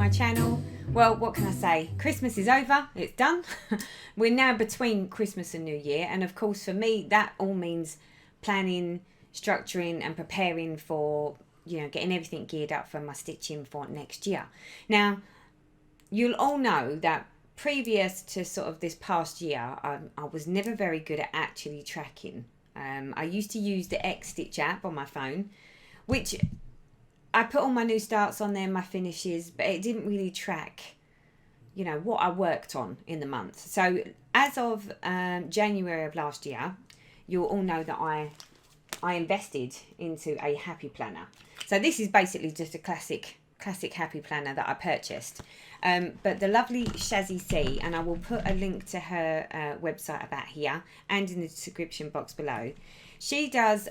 my channel. Well, what can I say? Christmas is over. It's done. We're now between Christmas and New Year. And of course, for me, that all means planning, structuring and preparing for, getting everything geared up for my stitching for next year. Now, you'll all know that previous to sort of this past year, I was never very good at actually tracking. I used to use the Stitch app on my phone, which I put all my new starts on there, my finishes, but it didn't really track, what I worked on in the month. So as of January of last year, you'll all know that I invested into a happy planner. So this is basically just a classic happy planner that I purchased. But the lovely Shazzy C, and I will put a link to her website about here and in the description box below. She does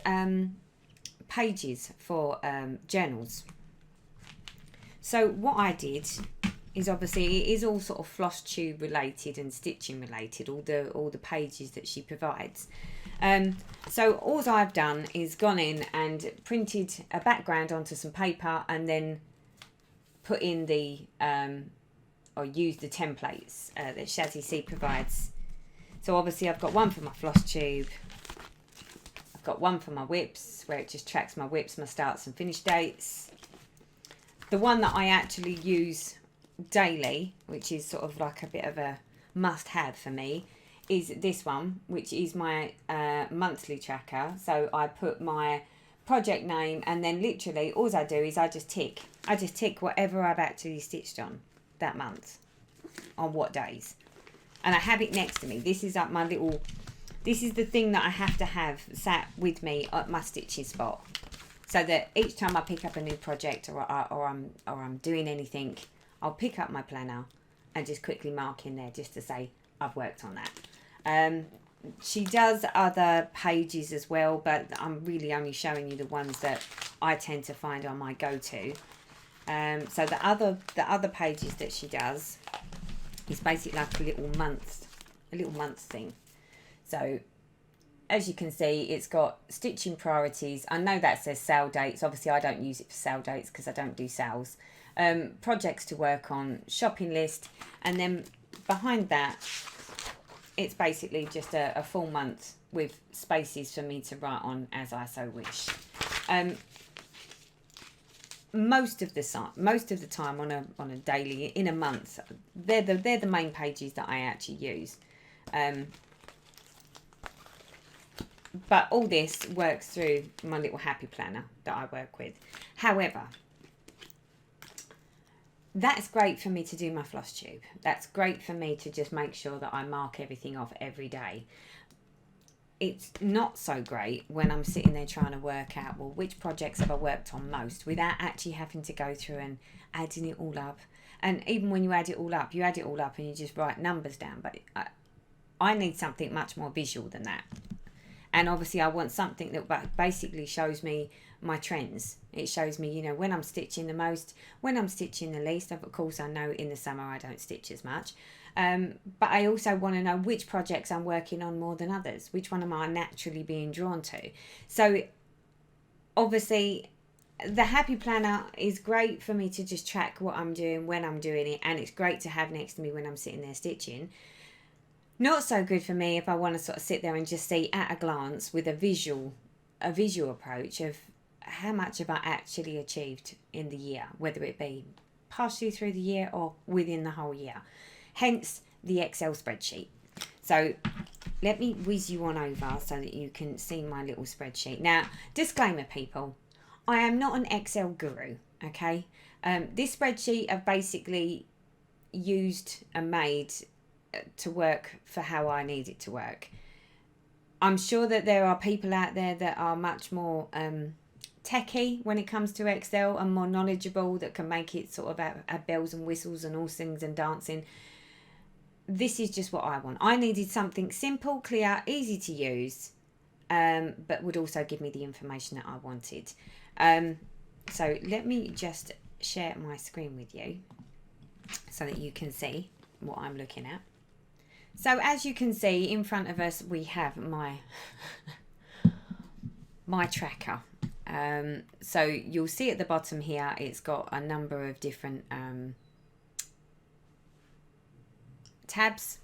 pages for journals. So what I did is, obviously it is all sort of Flosstube related and stitching related, all the pages that she provides. So all I've done is gone in and printed a background onto some paper and then put in the or use the templates that Shazzy C provides. So obviously I've got one for my Flosstube, I've got one for my whips where it just tracks my whips, my starts and finish dates. The one that I actually use daily, which is sort of like a bit of a must have for me, is this one, which is my monthly tracker. So I put my project name and then literally all I do is I just tick whatever I've actually stitched on that month on what days, and I have it next to me. This is like this is the thing that I have to have sat with me at my stitching spot, so that each time I pick up a new project or I'm doing anything, I'll pick up my planner and just quickly mark in there just to say I've worked on that. She does other pages as well, but I'm really only showing you the ones that I tend to find on my go-to. So the other pages that she does is basically like a little month thing. So as you can see, it's got stitching priorities. I know that says sale dates. Obviously, I don't use it for sale dates because I don't do sales. Projects to work on, shopping list, and then behind that, it's basically just a full month with spaces for me to write on as I so wish. Most of the time on a daily, in a month, they're the main pages that I actually use. But all this works through my little happy planner that I work with. However, that's great for me to do my Flosstube. That's great for me to just make sure that I mark everything off every day. It's not so great when I'm sitting there trying to work out, well, which projects have I worked on most, without actually having to go through and adding it all up. And even when you add it all up and you just write numbers down. But I need something much more visual than that. And obviously I want something that basically shows me my trends. It shows me, when I'm stitching the most, when I'm stitching the least. Of course, I know in the summer I don't stitch as much. But I also want to know which projects I'm working on more than others. Which one am I naturally being drawn to? So obviously the happy planner is great for me to just track what I'm doing, when I'm doing it. And it's great to have next to me when I'm sitting there stitching. Not so good for me if I want to sort of sit there and just see at a glance with a visual approach of how much have I actually achieved in the year, whether it be partially through the year or within the whole year. Hence the Excel spreadsheet. So let me whiz you on over so that you can see my little spreadsheet. Now, disclaimer, people, I am not an Excel guru, okay? This spreadsheet I've basically used and made to work for how I need it to work. I'm sure that there are people out there that are much more techie when it comes to Excel and more knowledgeable, that can make it sort of have bells and whistles and all sings and dancing. This is just what I want. I needed something simple, clear, easy to use, but would also give me the information that I wanted. So let me just share my screen with you so that you can see what I'm looking at. So as you can see in front of us, we have my tracker. So you'll see at the bottom here, it's got a number of different tabs.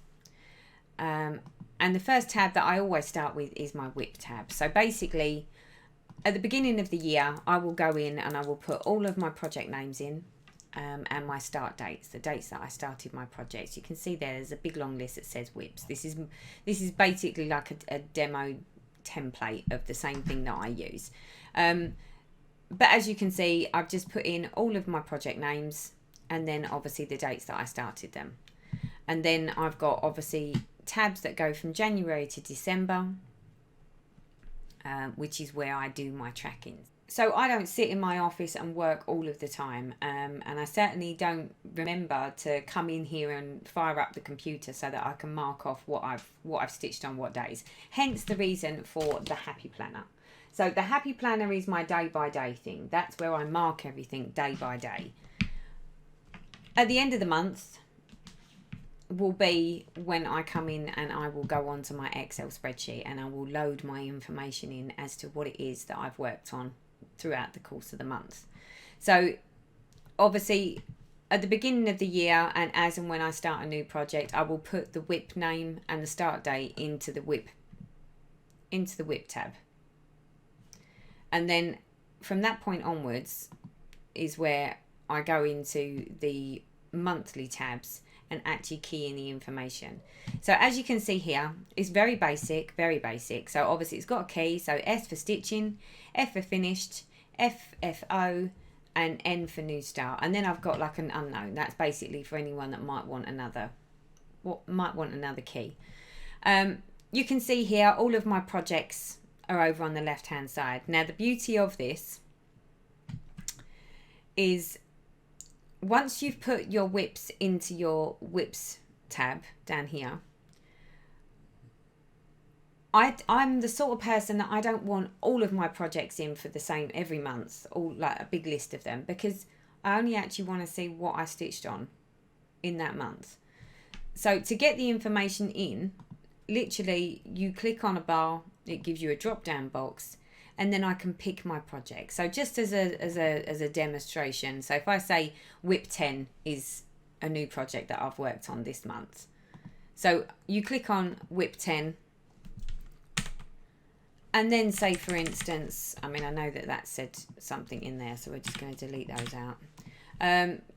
And the first tab that I always start with is my whip tab. So basically, at the beginning of the year, I will go in and I will put all of my project names in, and my start dates, the dates that I started my projects. You can see there's a big long list that says whips. This is basically like a demo template of the same thing that I use. But as you can see, I've just put in all of my project names and then obviously the dates that I started them. And then I've got obviously tabs that go from January to December, which is where I do my tracking. So I don't sit in my office and work all of the time, and I certainly don't remember to come in here and fire up the computer so that I can mark off what I've stitched on what days. Hence the reason for the Happy Planner. So the Happy Planner is my day by day thing. That's where I mark everything day by day. At the end of the month will be when I come in and I will go onto my Excel spreadsheet and I will load my information in as to what it is that I've worked on throughout the course of the month. So obviously at the beginning of the year and as and when I start a new project, I will put the whip name and the start date into the whip tab. And then from that point onwards is where I go into the monthly tabs and actually key in the information. So as you can see here, it's very basic, very basic. So obviously it's got a key. So S for stitching, F for finished, FFO, and N for new start. And then I've got like an unknown. That's basically for anyone that might want another key. You can see here all of my projects are over on the left hand side. Now the beauty of this is once you've put your whips into your whips tab down here, I'm the sort of person that I don't want all of my projects in for the same every month, all like a big list of them, because I only actually want to see what I stitched on in that month. So to get the information in, literally you click on a bar, it gives you a drop down box, and then I can pick my project. So just as a demonstration, so if I say whip 10 is a new project that I've worked on this month, so you click on whip 10, and then say for instance, I mean I know that said something in there, so we're just going to delete those out.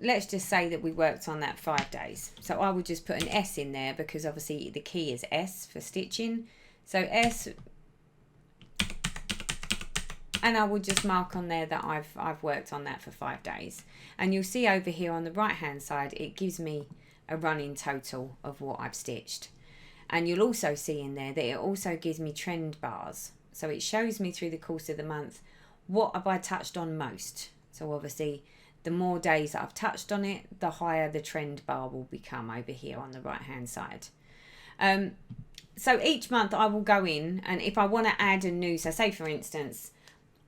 Let's just say that we worked on that 5 days. So I would just put an S in there because obviously the key is S for stitching. So S, and I would just mark on there that I've worked on that for 5 days. And you'll see over here on the right hand side, it gives me a running total of what I've stitched. And you'll also see in there that it also gives me trend bars. So it shows me through the course of the month, what have I touched on most. So obviously the more days that I've touched on it, the higher the trend bar will become over here on the right hand side. So each month I will go in, and if I want to add a new, so say for instance,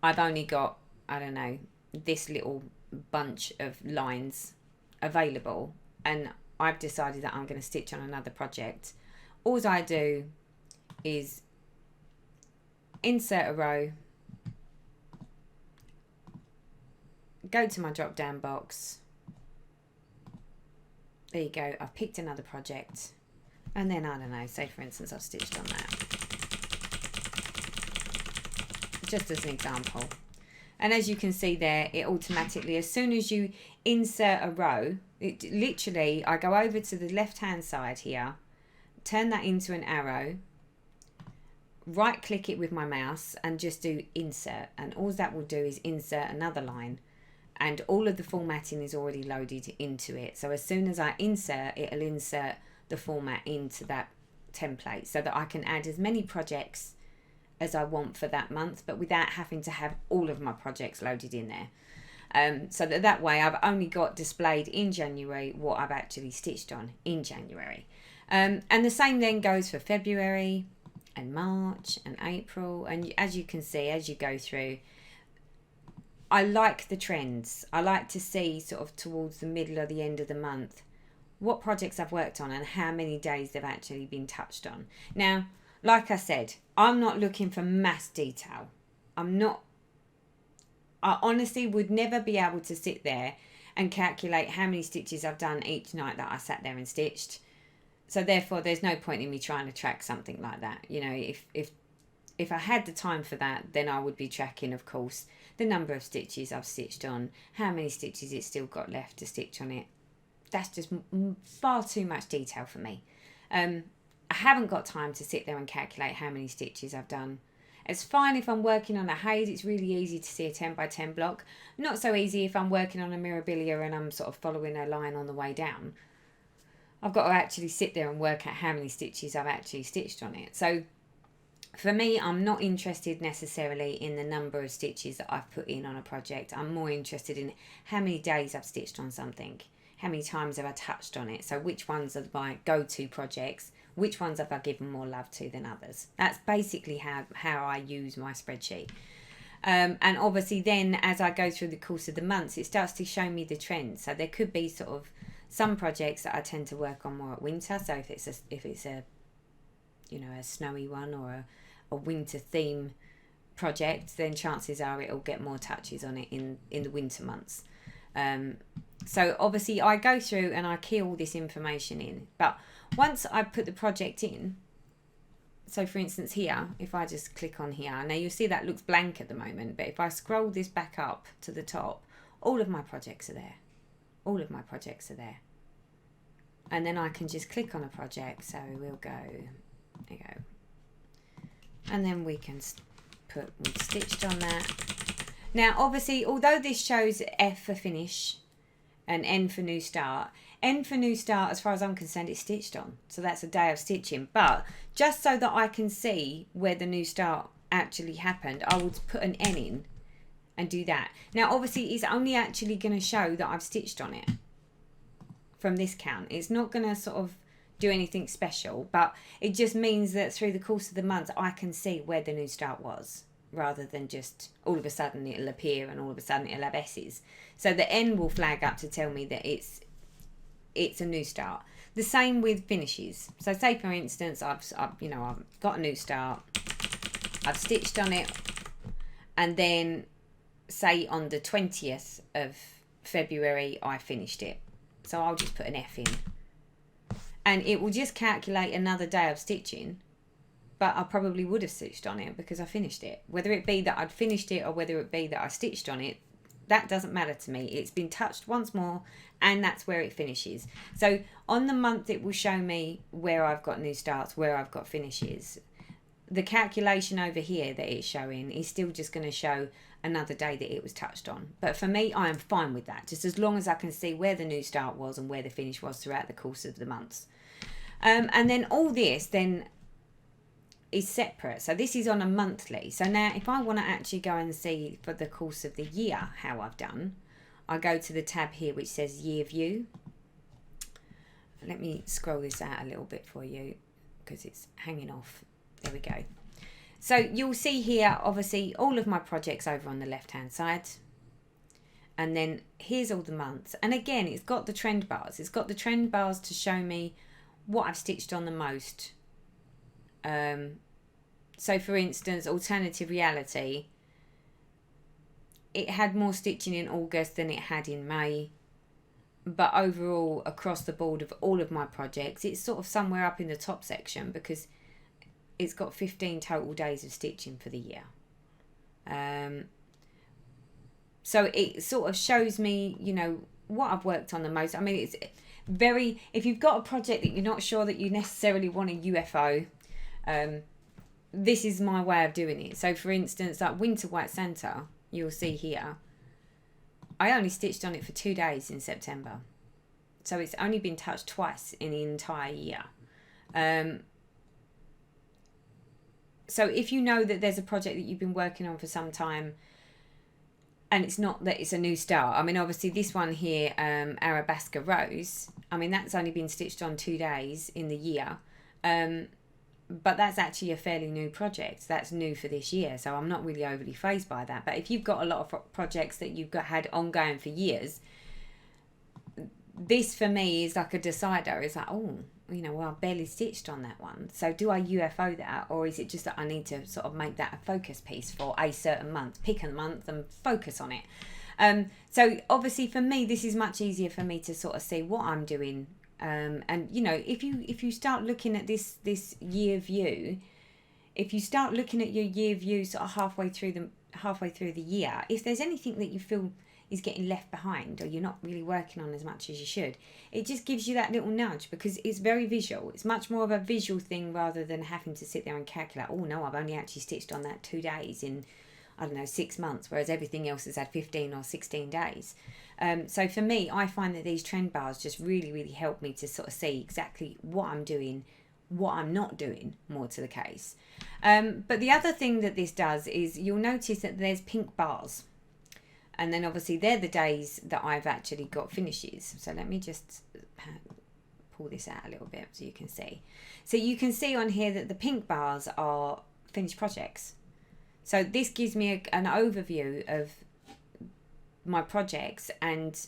I've only got, I don't know, this little bunch of lines available, and I've decided that I'm going to stitch on another project. All I do is insert a row, go to my drop down box, there you go, I've picked another project, and then I don't know, say for instance I've stitched on that, just as an example. And as you can see there, it automatically, as soon as you insert a row, it literally, I go over to the left hand side here, turn that into an arrow, right click it with my mouse and just do insert, and all that will do is insert another line, and all of the formatting is already loaded into it. So as soon as I insert, it'll insert the format into that template so that I can add as many projects as I want for that month, but without having to have all of my projects loaded in there. So that way I've only got displayed in January what I've actually stitched on in January. And the same then goes for February and March and April. And as you can see, as you go through, I like the trends. I like to see sort of towards the middle or the end of the month what projects I've worked on and how many days they've actually been touched on. Now, like I said, I'm not looking for mass detail. I honestly would never be able to sit there and calculate how many stitches I've done each night that I sat there and stitched. So therefore, there's no point in me trying to track something like that. You know, if I had the time for that, then I would be tracking, of course, the number of stitches I've stitched on, how many stitches it's still got left to stitch on it. That's just far too much detail for me. I haven't got time to sit there and calculate how many stitches I've done. It's fine if I'm working on a haze, it's really easy to see a 10 by 10 block. Not so easy if I'm working on a mirabilia and I'm sort of following a line on the way down. I've got to actually sit there and work out how many stitches I've actually stitched on it. So for me, I'm not interested necessarily in the number of stitches that I've put in on a project. I'm more interested in how many days I've stitched on something. How many times have I touched on it? So which ones are my go-to projects? Which ones have I given more love to than others? That's basically how I use my spreadsheet. And obviously then as I go through the course of the months, it starts to show me the trends. So there could be sort of some projects that I tend to work on more at winter. So if it's a you know, a snowy one or a winter theme project, then chances are it'll get more touches on it in the winter months. So obviously I go through and I key all this information in. But once I put the project in, so for instance here, if I just click on here, now you'll see that looks blank at the moment, but if I scroll this back up to the top, all of my projects are there. All of my projects are there. And then I can just click on a project. So we'll go, there you go. And then we can put, we've stitched on that. Now obviously, although this shows F for finish and N for new start, N for new start, as far as I'm concerned, it's stitched on. So that's a day of stitching. But just so that I can see where the new start actually happened, I would put an N in and do that. Now obviously it's only actually going to show that I've stitched on it from this count. It's not going to sort of do anything special, but it just means that through the course of the month I can see where the new start was, rather than just all of a sudden it'll appear and all of a sudden it'll have S's. So the N will flag up to tell me that it's a new start. The same with finishes. So say for instance I've got a new start, I've stitched on it, and then say on the 20th of February I finished it. So I'll just put an F in. And it will just calculate another day of stitching, but I probably would have stitched on it because I finished it. Whether it be that I'd finished it or whether it be that I stitched on it, that doesn't matter to me. It's been touched once more and that's where it finishes. So on the month it will show me where I've got new starts, where I've got finishes. The calculation over here that it's showing is still just going to show another day that it was touched on. But for me, I am fine with that, just as long as I can see where the new start was and where the finish was throughout the course of the months. And then all this then is separate. So this is on a monthly. So now if I want to actually go and see for the course of the year how I've done, I go to the tab here which says year view. Let me scroll this out a little bit for you because it's hanging off. There we go. So you'll see here obviously all of my projects over on the left hand side, and then here's all the months, and again it's got the trend bars. It's got the trend bars to show me what I've stitched on the most. So for instance, alternative reality, it had more stitching in August than it had in May, but overall across the board of all of my projects it's sort of somewhere up in the top section because it's got 15 total days of stitching for the year. So it sort of shows me, you know, what I've worked on the most. I mean, it's very, if you've got a project that you're not sure that you necessarily want a UFO, this is my way of doing it. So for instance, like Winter White Santa, you'll see here, I only stitched on it for 2 days in September. So it's only been touched twice in the entire year. So if you know that there's a project that you've been working on for some time and it's not that it's a new start. I mean, obviously this one here, Arabasca Rose, I mean, that's only been stitched on 2 days in the year. But that's actually a fairly new project. That's new for this year. So I'm not really overly fazed by that. But if you've got a lot of projects that you've had ongoing for years, this for me is like a decider. It's like, oh, you know, well, I barely stitched on that one. So do I UFO that, or is it just that I need to sort of make that a focus piece for a certain month, pick a month and focus on it? So obviously for me, this is much easier for me to sort of see what I'm doing And you know, if you start looking at this year view, if you start looking at your year view sort of halfway through the year, if there's anything that you feel is getting left behind or you're not really working on as much as you should, it just gives you that little nudge, because it's very visual. It's much more of a visual thing rather than having to sit there and calculate, oh no, I've only actually stitched on that 2 days in, I don't know, 6 months, whereas everything else has had 15 or 16 days. So for me, I find that these trend bars just really, really help me to sort of see exactly what I'm doing, what I'm not doing, more to the case. But the other thing that this does is you'll notice that there's pink bars. And then obviously they're the days that I've actually got finishes. So let me just pull this out a little bit so you can see. So you can see on here that the pink bars are finished projects. So this gives me an overview of my projects, and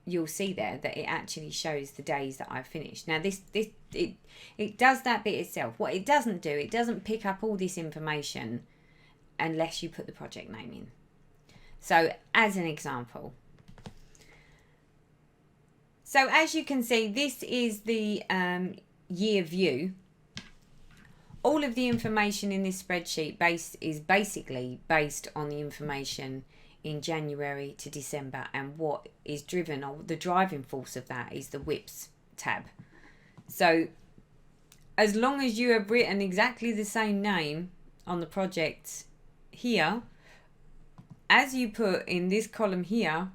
you'll see there that it actually shows the days that I've finished. Now it does that bit itself. What it doesn't do, it doesn't pick up all this information unless you put the project name in. So as an example, so as you can see, this is the year view. All of the information in this spreadsheet is basically based on the information in January to December, and what is driven, or the driving force of that, is the WIPs tab. So as long as you have written exactly the same name on the project here, as you put in this column here,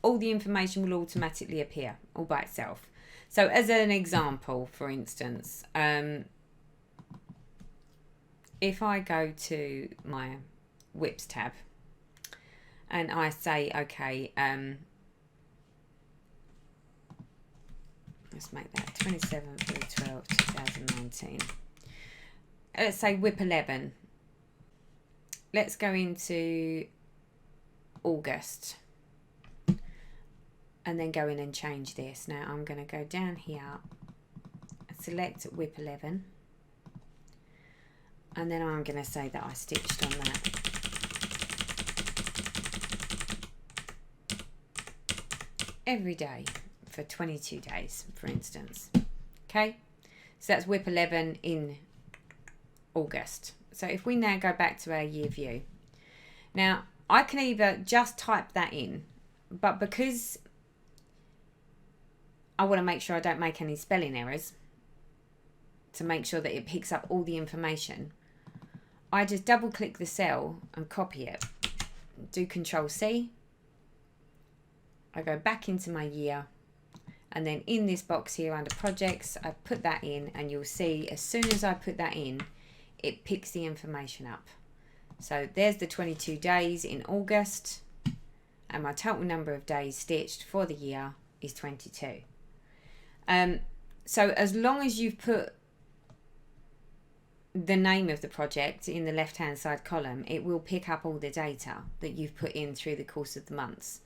all the information will automatically appear all by itself. So as an example, for instance, if I go to my WIPs tab and I say, okay, let's make that 27th of the 12th, 2019. Let's say WIP 11. Let's go into August and then go in and change this. Now I'm going to go down here and select WIP 11, and then I'm going to say that I stitched on that every day for 22 days, for instance. Okay, so that's WIP 11 in August. So if we now go back to our year view, now I can either just type that in, but because I want to make sure I don't make any spelling errors, to make sure that it picks up all the information, I just double click the cell and copy it. Do Control C. I go back into my year, and then in this box here under projects, I put that in, and you'll see as soon as I put that in, it picks the information up. So there's the 22 days in August, and my total number of days stitched for the year is 22. So as long as you've put the name of the project in the left hand side column, it will pick up all the data that you've put in through the course of the months.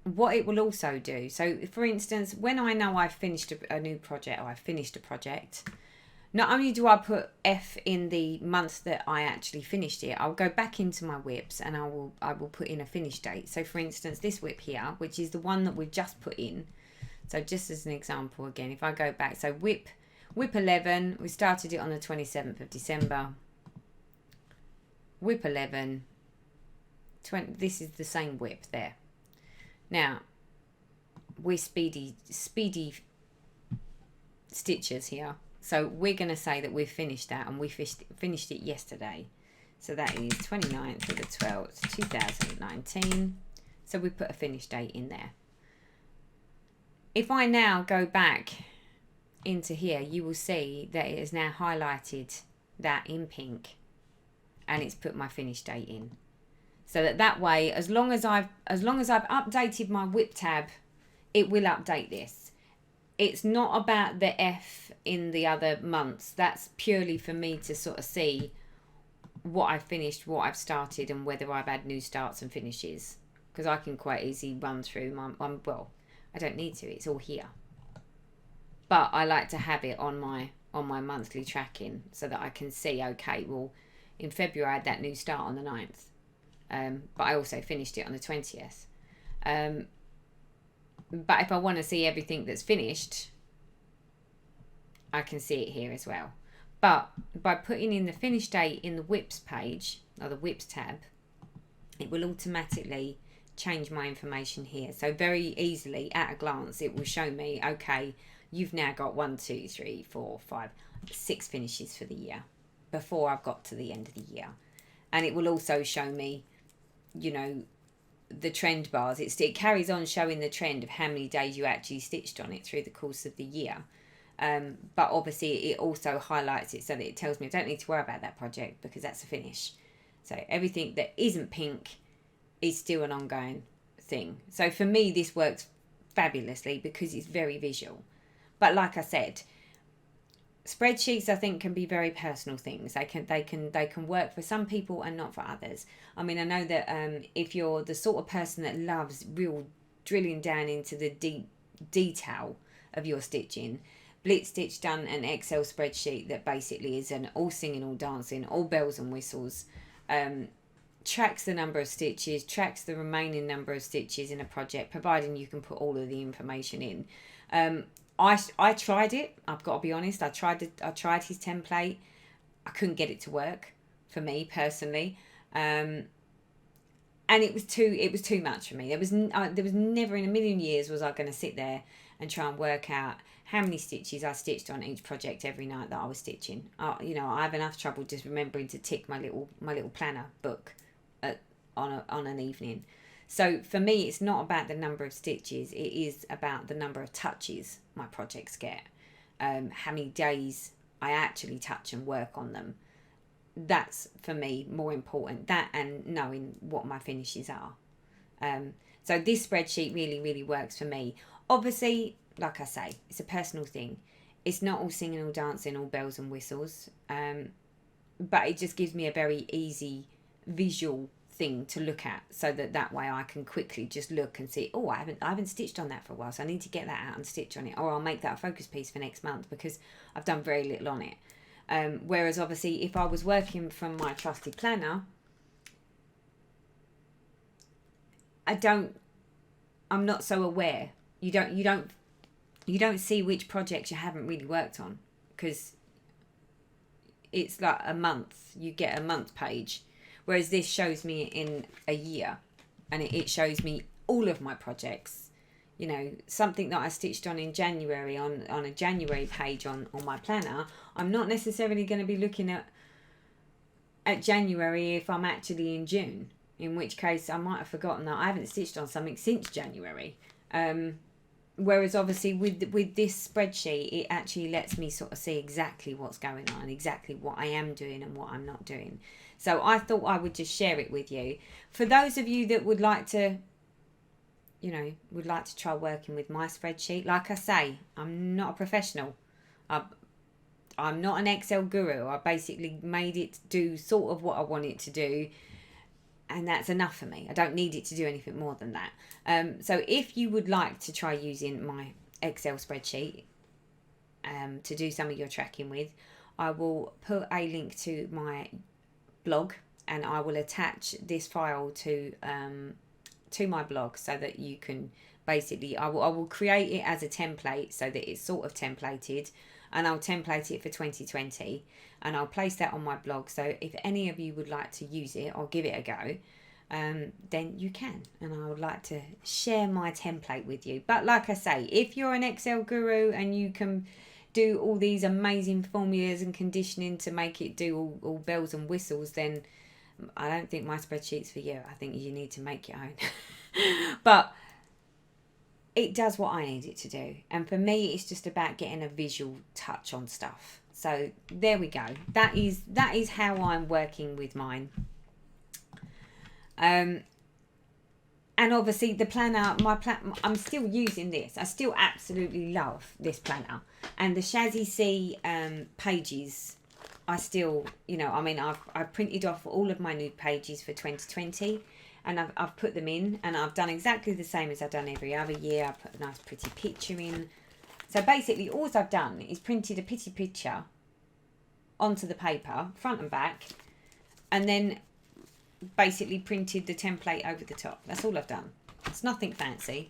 What it will also do, so for instance, when I know I've finished a new project, or I've finished a project, not only do I put F in the month that I actually finished it, I'll go back into my WIPs and I will put in a finish date. So for instance, this WIP here, which is the one that we've just put in. So just as an example again, if I go back, so WIP 11, we started it on the 27th of December. WIP 11, this is the same WIP there. Now, we're speedy stitchers here. So we're going to say that we've finished that, and we finished it yesterday. So that is 29th of the 12th, 2019. So we put a finish date in there. If I now go back into here, you will see that it has now highlighted that in pink, and it's put my finish date in. So that way, as long as I've updated my WIP tab, it will update this. It's not about the F in the other months. That's purely for me to sort of see what I've finished, what I've started, and whether I've had new starts and finishes. Because I can quite easily run through well, I don't need to, it's all here. But I like to have it on my monthly tracking so that I can see, okay, well, in February I had that new start on the 9th. But I also finished it on the 20th. But if I want to see everything that's finished, I can see it here as well. But by putting in the finish date in the whips page, or the whips tab, it will automatically change my information here. So very easily, at a glance, it will show me, okay, you've now got 1, 2, 3, 4, 5, 6 finishes for the year before I've got to the end of the year. And it will also show me, you know, the trend bars. It carries on showing the trend of how many days you actually stitched on it through the course of the year. But obviously it also highlights it so that it tells me I don't need to worry about that project because that's a finish. So everything that isn't pink is still an ongoing thing. So for me, this works fabulously because it's very visual. But like I said, spreadsheets I think can be very personal things. They can work for some people and not for others. I mean, I know that if you're the sort of person that loves real drilling down into the deep detail of your stitching, Blitz Stitch done an Excel spreadsheet that basically is an all singing, all dancing, all bells and whistles. Tracks the number of stitches, tracks the remaining number of stitches in a project, providing you can put all of the information in. I tried it. I've got to be honest. I tried his template. I couldn't get it to work for me personally, and it was too much for me. There was never in a million years was I going to sit there and try and work out how many stitches I stitched on each project every night that I was stitching. I have enough trouble just remembering to tick my little planner book on an evening. So for me, it's not about the number of stitches. It is about the number of touches my projects get. How many days I actually touch and work on them. That's, for me, more important. That and knowing what my finishes are. So this spreadsheet really, really works for me. Obviously, like I say, it's a personal thing. It's not all singing, all dancing, all bells and whistles. But it just gives me a very easy visual thing to look at, so that way I can quickly just look and see, oh, I haven't stitched on that for a while, so I need to get that out and stitch on it, or I'll make that a focus piece for next month because I've done very little on it. Whereas obviously if I was working from my trusted planner, I'm not so aware. You don't see which projects you haven't really worked on, because it's like a month, you get a month page. Whereas this shows me in a year, and it shows me all of my projects. You know, something that I stitched on in January on a January page on my planner, I'm not necessarily going to be looking at January if I'm actually in June, in which case I might have forgotten that I haven't stitched on something since January. Whereas obviously with this spreadsheet, it actually lets me sort of see exactly what's going on, exactly what I am doing and what I'm not doing. So I thought I would just share it with you. For those of you that would like to try working with my spreadsheet, like I say, I'm not a professional. I'm not an Excel guru. I basically made it do sort of what I want it to do, and that's enough for me. I don't need it to do anything more than that. So if you would like to try using my Excel spreadsheet to do some of your tracking with, I will put a link to my blog, and I will attach this file to my blog so that you can basically, I will create it as a template so that it's sort of templated, and I'll template it for 2020, and I'll place that on my blog. So if any of you would like to use it or give it a go, then you can, and I would like to share my template with you. But like I say, if you're an Excel guru and you can do all these amazing formulas and conditioning to make it do all bells and whistles, then I don't think my spreadsheet's for you. I think you need to make your own. But it does what I need it to do, and for me it's just about getting a visual touch on stuff. So there we go. That is how I'm working with mine. And obviously the planner, I'm still using this. I still absolutely love this planner. And the Shazzy C pages, I still, I've printed off all of my new pages for 2020, and I've put them in, and I've done exactly the same as I've done every other year. I put a nice pretty picture in. So basically all I've done is printed a pretty picture onto the paper, front and back, and then basically printed the template over the top. That's all I've done. It's nothing fancy.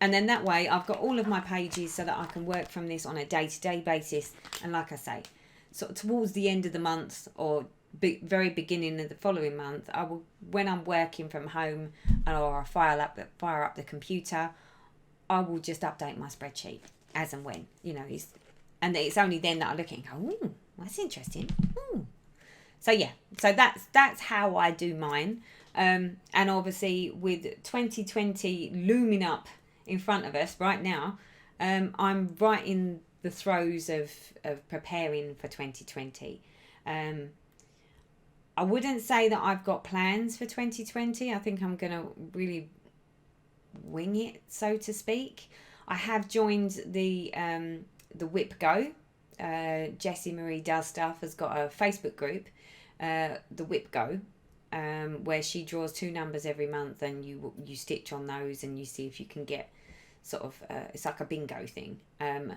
And then that way I've got all of my pages so that I can work from this on a day-to-day basis. And like I say, sort of towards the end of the month or very beginning of the following month, I will, when I'm working from home or I fire up the computer, I will just update my spreadsheet as and when, you know, and it's only then that I look at it and go, ooh, that's interesting. Ooh. So yeah, so that's how I do mine. And obviously with 2020 looming up in front of us right now, I'm right in the throes of preparing for 2020. I wouldn't say that I've got plans for 2020. I think I'm going to really wing it, so to speak. I have joined the Whip Go. Jessie Marie Does Stuff has got a Facebook group, the Whip Go, where she draws 2 numbers every month, and you stitch on those and you see if you can get sort of it's like a bingo thing. And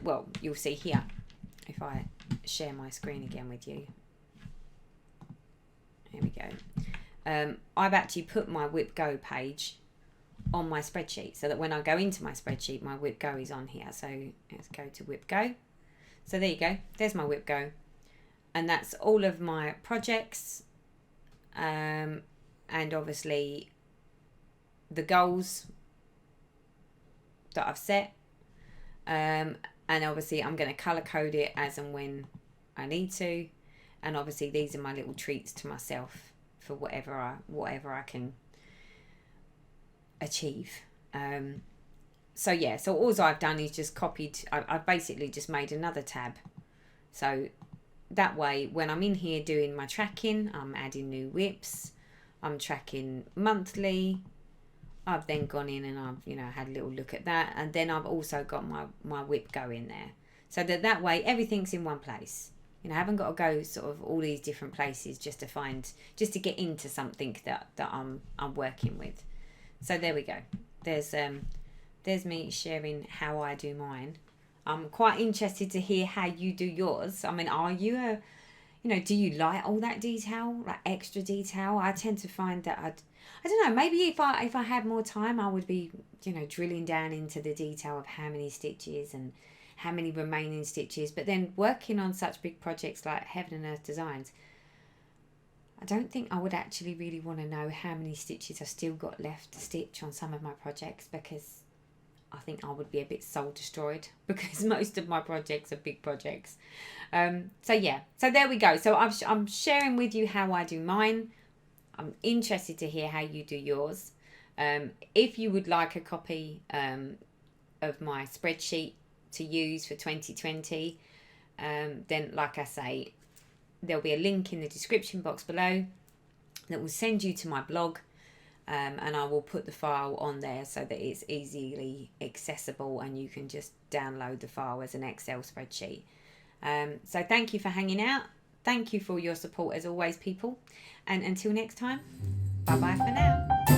well, you'll see here if I share my screen again with you. Here we go. I've actually put my Whip Go page on my spreadsheet so that when I go into my spreadsheet, my Whip Go is on here. So let's go to Whip Go. So there you go. There's my Whip Go. And that's all of my projects. And obviously the goals that I've set. And obviously I'm going to colour code it as and when I need to. And obviously these are my little treats to myself for whatever I can achieve. So yeah, so all I've done is just copied. I've basically just made another tab. So that way, when I'm in here doing my tracking, I'm adding new whips. I'm tracking monthly. I've then gone in and I've had a little look at that, and then I've also got my Whip Go in there, so that way everything's in one place. I haven't got to go sort of all these different places just to get into something that I'm working with. So there we go. There's me sharing how I do mine. I'm quite interested to hear how you do yours. I mean, are you do you like all that detail, like extra detail? I tend to find that I don't know, maybe if I had more time, I would be, drilling down into the detail of how many stitches and how many remaining stitches. But then working on such big projects like Heaven and Earth Designs, I don't think I would actually really want to know how many stitches I've still got left to stitch on some of my projects, because I think I would be a bit soul destroyed, because most of my projects are big projects. So yeah, so there we go. So I'm sharing with you how I do mine. I'm interested to hear how you do yours. If you would like a copy of my spreadsheet to use for 2020, then like I say, there'll be a link in the description box below that will send you to my blog, and I will put the file on there so that it's easily accessible and you can just download the file as an Excel spreadsheet. So thank you for hanging out. Thank you for your support as always, people. And until next time, bye bye for now.